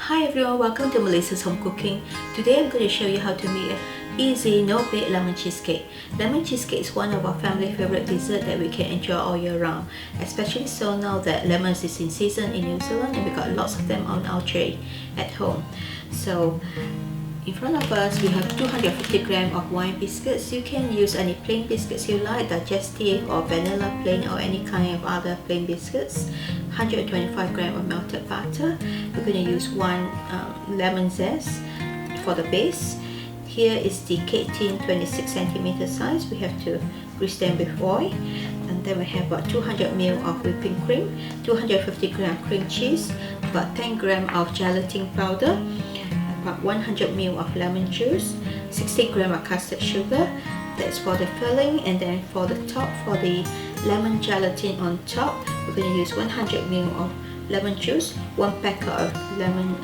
Hi everyone, welcome to Melissa's Home Cooking. Today I'm going to show you how to make an easy no-bake lemon cheesecake. Lemon cheesecake is one of our family favorite desserts that we can enjoy all year round, especially so now that lemons is in season in New Zealand and we got lots of them on our tray at home. So in front of us we have 250 grams of wine biscuits. You can use any plain biscuits you like, digestive or vanilla plain or any kind of other plain biscuits. 125 grams of melted butter. We're going to use one lemon zest for the base. Here is the cake tin 26 cm size. We have to grease them with oil. And then we have about 200 ml of whipping cream, 250 grams cream cheese, about 10 grams of gelatin powder, about 100 ml of lemon juice, 60 grams of custard sugar. That's for the filling. And then for the top, for the lemon gelatin on top, we're going to use 100 ml of lemon juice, 1 packet of lemon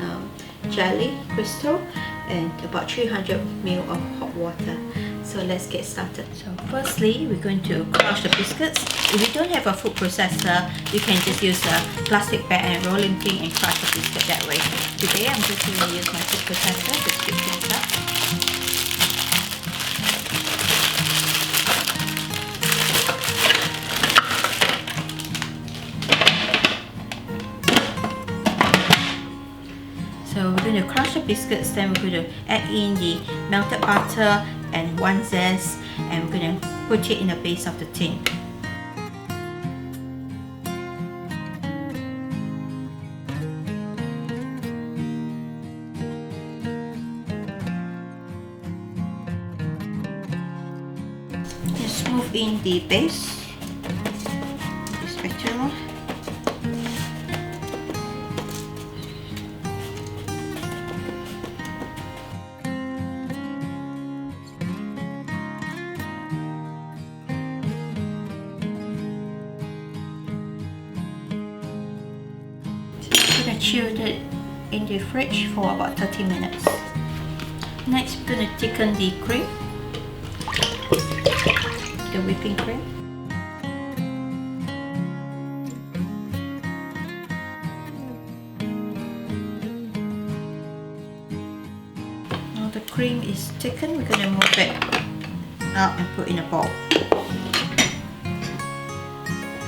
jelly crystal, and about 300 ml of hot water. So let's get started. So firstly, we're going to crush the biscuits. If you don't have a food processor, you can just use a plastic bag and rolling pin and crush the biscuit that way. Today I'm just going to use my food processor to speed things up. So we're going to crush the biscuits, then we're going to add in the melted butter and one zest, and we're going to put it in the base of the tin. Just move in the base with the spatula. Chill it in the fridge for about 30 minutes. Next, we're going to thicken the cream, the whipping cream. Now the cream is thickened, we're going to move it out and put in a bowl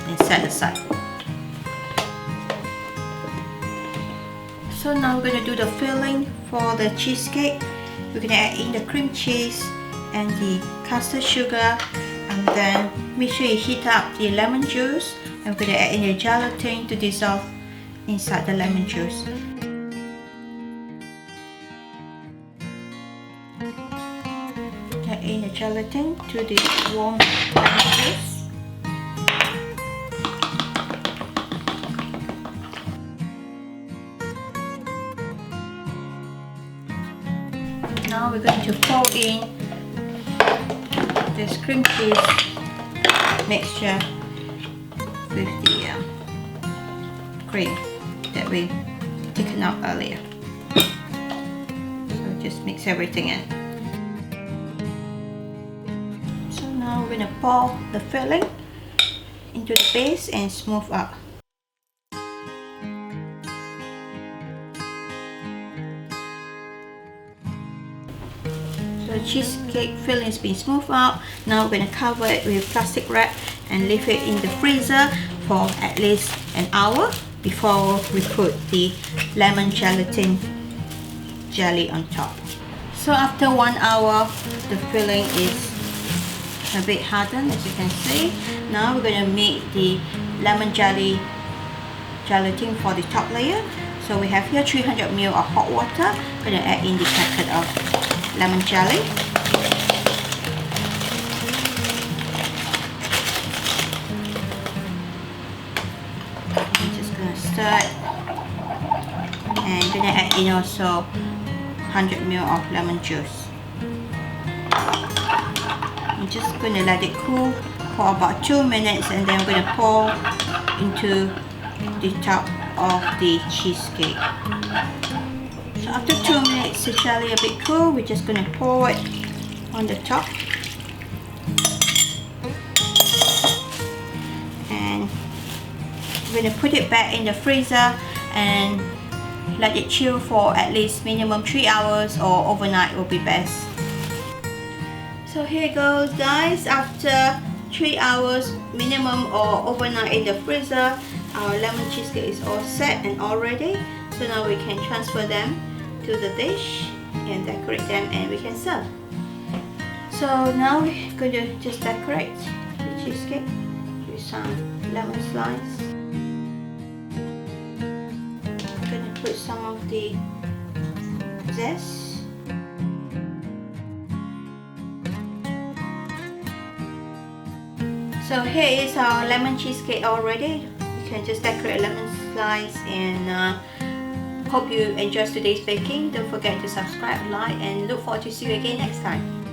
and set aside. So now we're going to do the filling for the cheesecake. We're going to add in the cream cheese and the custard sugar, and then make sure you heat up the lemon juice, and we're going to add in the gelatin to dissolve inside the lemon juice. Add in the gelatin to the warm lemon juice. Now we're going to pour in this cream cheese mixture with the cream that we thickened up earlier. So just mix everything in. So now we're going to pour the filling into the base and smooth out. The cheesecake filling has been smoothed out. Now we're going to cover it with plastic wrap and leave it in the freezer for at least an hour before we put the lemon gelatin jelly on top. So after 1 hour, the filling is a bit hardened, as you can see. Now we're going to make the lemon jelly gelatin for the top layer. So we have here 300 ml of hot water. We're going to add in the packet of lemon jelly. I'm just going to stir it, and I'm going to add in also 100 ml of lemon juice. I'm just going to let it cool for about 2 minutes, and then we're going to pour into the top of the cheesecake. So after 2 minutes, the jelly a bit cool, we're just going to pour it on the top. And we're going to put it back in the freezer and let it chill for at least minimum 3 hours, or overnight will be best. So here goes guys, after 3 hours minimum or overnight in the freezer, our lemon cheesecake is all set and all ready. So now we can transfer them to the dish and decorate them, and we can serve. So now we're going to just decorate the cheesecake with some lemon slice. I'm going to put some of the zest. So here is our lemon cheesecake already. You can just decorate lemon slice, and hope you enjoyed today's baking. Don't forget to subscribe, like, and look forward to see you again next time.